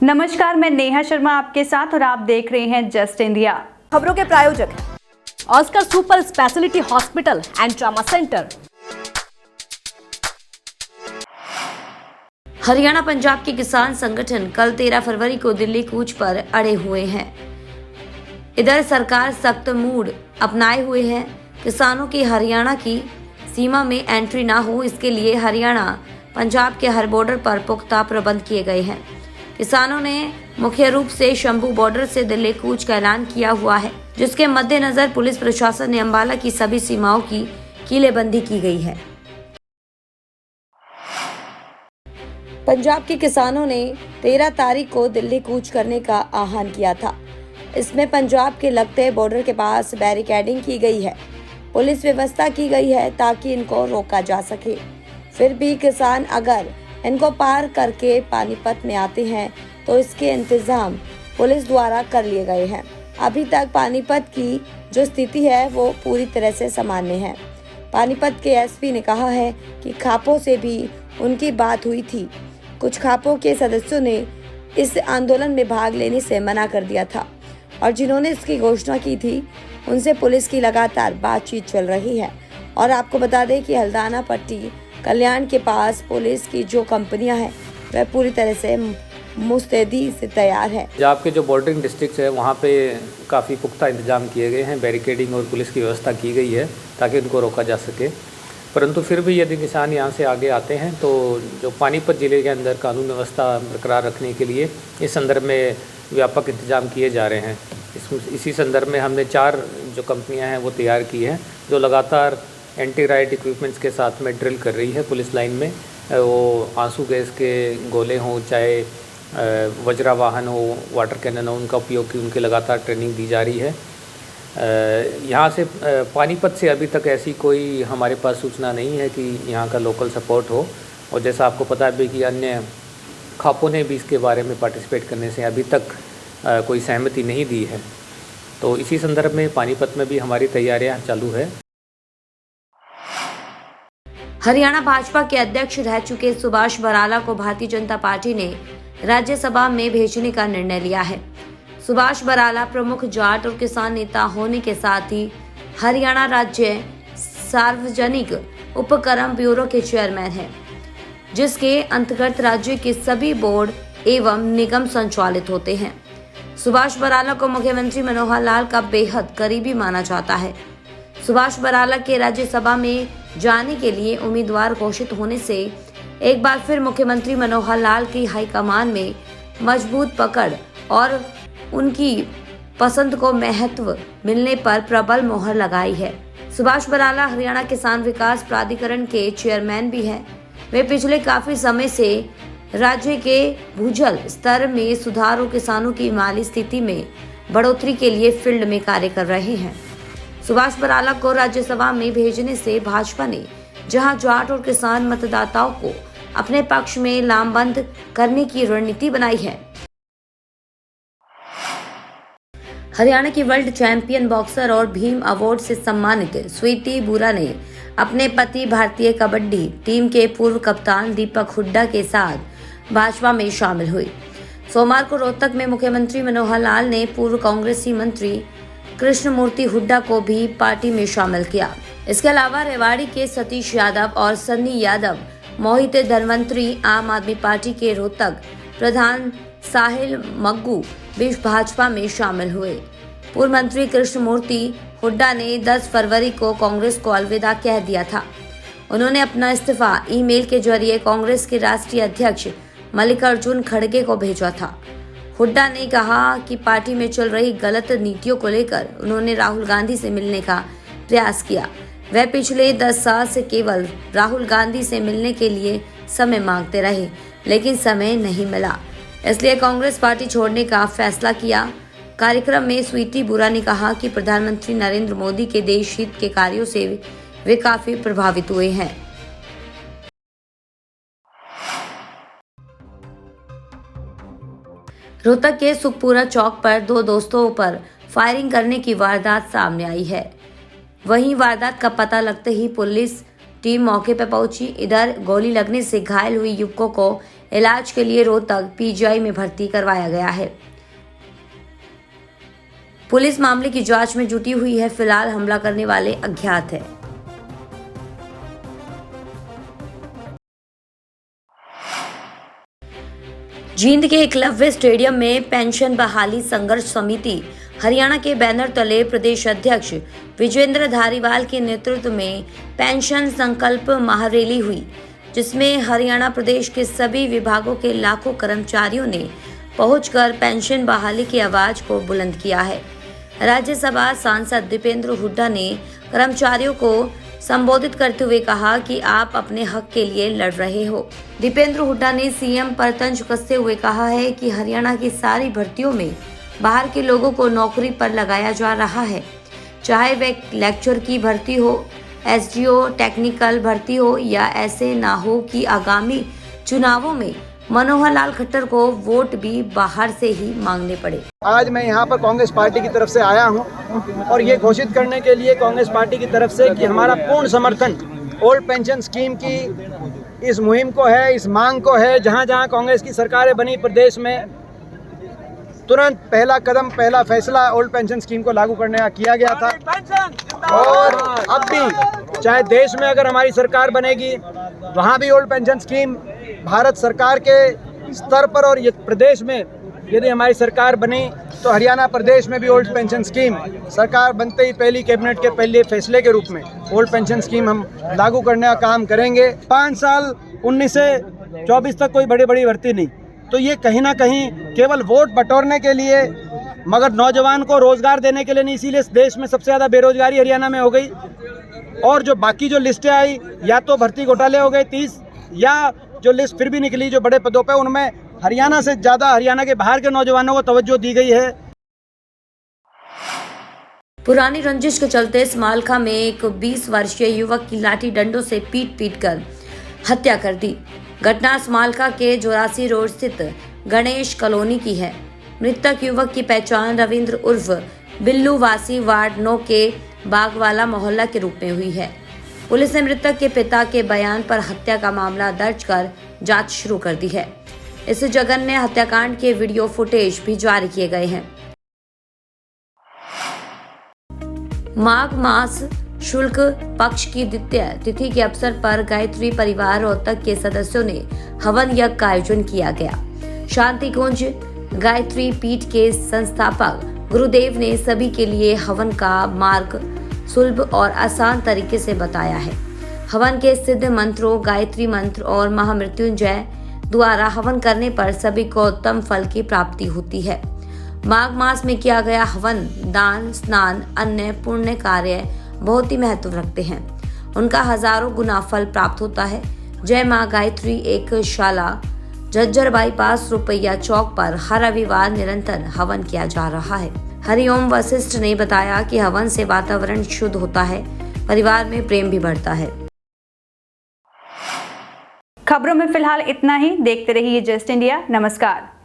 नमस्कार, मैं नेहा शर्मा आपके साथ और आप देख रहे हैं जस्ट इंडिया। खबरों के प्रायोजक Oscar super speciality hospital and trauma centre. Haryana Punjab के किसान संगठन कल 13 फरवरी को दिल्ली कूच पर अड़े हुए हैं। इधर सरकार सख्त मूड अपनाए हुए है। किसानों की हरियाणा की सीमा में एंट्री ना हो, इसके लिए हरियाणा पंजाब के हर बॉर्डर पर पुख्ता प्रबंध किए गए हैं। किसानों ने मुख्य रूप से शंभू बॉर्डर से दिल्ली कूच का ऐलान किया हुआ है, जिसके मद्देनजर पुलिस प्रशासन ने अंबाला की सभी सीमाओं की कीलेबंदी की गई है। पंजाब के किसानों ने 13 तारीख को दिल्ली कूच करने का आह्वान किया था। इसमें पंजाब के लगते बॉर्डर के पास बैरिकेडिंग की गई है, पुलिस व्यवस्था की गई है ताकि इनको रोका जा सके। फिर भी किसान अगर इनको पार करके पानीपत में आते हैं तो इसके इंतजाम पुलिस द्वारा कर लिए गए हैं। अभी तक पानीपत की जो स्थिति है वो पूरी तरह से सामान्य है। पानीपत के एसपी ने कहा है कि खापों से भी उनकी बात हुई थी। कुछ खापों के सदस्यों ने इस आंदोलन में भाग लेने से मना कर दिया था और जिन्होंने इसकी घोषणा की थी उनसे पुलिस की लगातार बातचीत चल रही है। और आपको बता दें कि हल्दाना पट्टी कल्याण के पास पुलिस की जो कंपनियां हैं वह पूरी तरह से मुस्तैदी से तैयार है। पंजाब के जो बॉर्डरिंग डिस्ट्रिक्ट है वहाँ पे काफ़ी पुख्ता इंतजाम किए गए हैं, बैरिकेडिंग और पुलिस की व्यवस्था की गई है ताकि उनको रोका जा सके। परंतु फिर भी यदि किसान यहाँ से आगे आते हैं तो जो पानीपत ज़िले के अंदर कानून व्यवस्था बरकरार रखने के लिए इस संदर्भ में व्यापक इंतजाम किए जा रहे हैं। इसी संदर्भ में हमने 4 जो कंपनियां हैं वो तैयार की हैं, जो लगातार एंटी राइट इक्विपमेंट्स के साथ में ड्रिल कर रही है पुलिस लाइन में। वो आंसू गैस के गोले हों, चाहे वज्रा वाहन हो, वाटर कैनन हो, उनका उपयोग की उनकी लगातार ट्रेनिंग दी जा रही है। यहाँ से पानीपत से अभी तक ऐसी कोई हमारे पास सूचना नहीं है कि यहाँ का लोकल सपोर्ट हो। और जैसा आपको पता है भी कि अन्य खापों ने भी इसके बारे में पार्टिसिपेट करने से अभी तक कोई सहमति नहीं दी है। तो इसी संदर्भ में पानीपत में भी हमारी तैयारियां चालू है। हरियाणा भाजपा के अध्यक्ष रह चुके सुभाष बराला को भारतीय जनता पार्टी ने राज्यसभा में भेजने का निर्णय लिया है। सुभाष बराला प्रमुख जाट और किसान नेता होने के साथ ही हरियाणा राज्य सार्वजनिक उपक्रम ब्यूरो के चेयरमैन हैं, जिसके अंतर्गत राज्य के सभी बोर्ड एवं निगम संचालित होते हैं। सुभाष बराला को मुख्यमंत्री मनोहर लाल का बेहद करीबी माना जाता है। सुभाष बराला के राज्यसभा में जाने के लिए उम्मीदवार घोषित होने से एक बार फिर मुख्यमंत्री मनोहर लाल की हाईकमान में मजबूत पकड़ और उनकी पसंद को महत्व मिलने पर प्रबल मोहर लगाई है। सुभाष बराला हरियाणा किसान विकास प्राधिकरण के चेयरमैन भी हैं। वे पिछले काफी समय से राज्य के भूजल स्तर में सुधार और किसानों की माली स्थिति में बढ़ोतरी के लिए फील्ड में कार्य कर रहे हैं। सुभाष बराला को राज्यसभा में भेजने से भाजपा ने जहां जाट और किसान मतदाताओं को अपने पक्ष में लामबंद करने की रणनीति बनाई है। हरियाणा की वर्ल्ड चैंपियन बॉक्सर और भीम अवार्ड से सम्मानित स्वीटी बुरा ने अपने पति भारतीय कबड्डी टीम के पूर्व कप्तान दीपक हुड्डा के साथ भाजपा में शामिल हुई। सोमवार को रोहतक में मुख्यमंत्री मनोहर लाल ने पूर्व कांग्रेसी मंत्री कृष्णमूर्ति हुड्डा को भी पार्टी में शामिल किया। इसके अलावा रेवाड़ी के सतीश यादव और सन्नी यादव, मोहित धनवंतरी, आम आदमी पार्टी के रोहतक प्रधान साहिल मग्गू भी भाजपा में शामिल हुए। पूर्व मंत्री कृष्णमूर्ति हुड्डा ने 10 फरवरी को कांग्रेस को अलविदा कह दिया था। उन्होंने अपना इस्तीफा ईमेल के जरिए कांग्रेस के राष्ट्रीय अध्यक्ष मल्लिकार्जुन खड़गे को भेजा था। हुड्डा ने कहा कि पार्टी में चल रही गलत नीतियों को लेकर उन्होंने राहुल गांधी से मिलने का प्रयास किया। वह पिछले 10 साल से केवल राहुल गांधी से मिलने के लिए समय मांगते रहे, लेकिन समय नहीं मिला, इसलिए कांग्रेस पार्टी छोड़ने का फैसला किया। कार्यक्रम में स्वीटी बुरा ने कहा कि प्रधानमंत्री नरेंद्र मोदी के देश हित के कार्यों से वे काफी प्रभावित हुए हैं। रोहतक के सुखपुरा चौक पर 2 दोस्तों पर फायरिंग करने की वारदात सामने आई है। वहीं वारदात का पता लगते ही पुलिस टीम मौके पर पहुंची। इधर गोली लगने से घायल हुई युवकों को इलाज के लिए रोहतक पीजीआई में भर्ती करवाया गया है। पुलिस मामले की जांच में जुटी हुई है। फिलहाल हमला करने वाले अज्ञात है। जींद के एकलव्य स्टेडियम में पेंशन बहाली संघर्ष समिति हरियाणा के बैनर तले प्रदेश अध्यक्ष विजेंद्र धारीवाल के नेतृत्व में पेंशन संकल्प महारैली हुई, जिसमें हरियाणा प्रदेश के सभी विभागों के लाखों कर्मचारियों ने पहुंचकर पेंशन बहाली की आवाज को बुलंद किया है। राज्यसभा सांसद दीपेंद्र हुड्डा ने कर्मचारियों को संबोधित करते हुए कहा कि आप अपने हक के लिए लड़ रहे हो। दीपेंद्र हुड्डा ने सीएम पर तंज कसते हुए कहा है कि हरियाणा की सारी भर्तियों में बाहर के लोगों को नौकरी पर लगाया जा रहा है, चाहे वह लेक्चर की भर्ती हो, एसडीओ टेक्निकल भर्ती हो, या ऐसे ना हो कि आगामी चुनावों में मनोहर लाल खट्टर को वोट भी बाहर से ही मांगने पड़े। आज मैं यहाँ पर कांग्रेस पार्टी की तरफ से आया हूँ और ये घोषित करने के लिए कांग्रेस पार्टी की तरफ से कि हमारा पूर्ण समर्थन ओल्ड पेंशन स्कीम की इस मुहिम को है, इस मांग को है। जहाँ जहाँ कांग्रेस की सरकारें बनी प्रदेश में, तुरंत पहला कदम, पहला फैसला ओल्ड पेंशन स्कीम को लागू करने का किया गया था। और अब भी चाहे देश में अगर हमारी सरकार बनेगी, वहाँ भी ओल्ड पेंशन स्कीम भारत सरकार के स्तर पर, और ये प्रदेश में यदि हमारी सरकार बनी तो हरियाणा प्रदेश में भी ओल्ड पेंशन स्कीम सरकार बनते ही पहली कैबिनेट के पहले फैसले के रूप में ओल्ड पेंशन स्कीम हम लागू करने का काम करेंगे। 5 साल 19 से 24 तक कोई बड़ी भर्ती नहीं, तो ये कहीं ना कहीं केवल वोट बटोरने के लिए, मगर नौजवान को रोजगार देने के लिए नहीं। इसीलिए देश में सबसे ज़्यादा बेरोजगारी हरियाणा में हो गई। और जो बाकी जो लिस्टें आई, या तो भर्ती घोटाले हो गए 30, या जो लिस्ट फिर भी निकली जो बड़े पदों पे, उनमें हरियाणा से ज़्यादा हरियाणा के बाहर के नौजवानों को तवज्जो दी गई है। पुरानी रंजिश के चलते समालखा में एक 20 वर्षीय युवक की लाठी डंडों से पीट कर हत्या कर दी। घटना समालखा के 84 रोड स्थित गणेश कॉलोनी की है। मृतक युवक की पहचान रविंद्र उर्फ बिल्लू वासी वार्ड 9 के बागवाला मोहल्ला के रूप में हुई है। पुलिस ने मृतक के पिता के बयान पर हत्या का मामला दर्ज कर जांच शुरू कर दी है। इस जघन्य हत्याकांड के वीडियो फुटेज भी जारी किए गए हैं। माघ मास शुक्ल पक्ष की द्वितीय तिथि के अवसर पर गायत्री परिवार रोहतक के सदस्यों ने हवन यज्ञ का आयोजन किया गया। शांति कुंज गायत्री पीठ के संस्थापक गुरुदेव ने सभी के लिए हवन का मार्ग सुलभ और आसान तरीके से बताया है। हवन के सिद्ध मंत्रों, गायत्री मंत्र और महामृत्युंजय द्वारा हवन करने पर सभी को उत्तम फल की प्राप्ति होती है। माघ मास में किया गया हवन, दान, स्नान, अन्य पुण्य कार्य बहुत ही महत्व रखते हैं। उनका हजारों गुना फल प्राप्त होता है। जय मां गायत्री एक शाला झज्जर बाईपास रुपैया चौक पर हर रविवार निरंतर हवन किया जा रहा है। हरिओम वशिष्ठ ने बताया कि हवन से वातावरण शुद्ध होता है, परिवार में प्रेम भी बढ़ता है। खबरों में फिलहाल इतना ही। देखते रहिए जस्ट इंडिया। नमस्कार।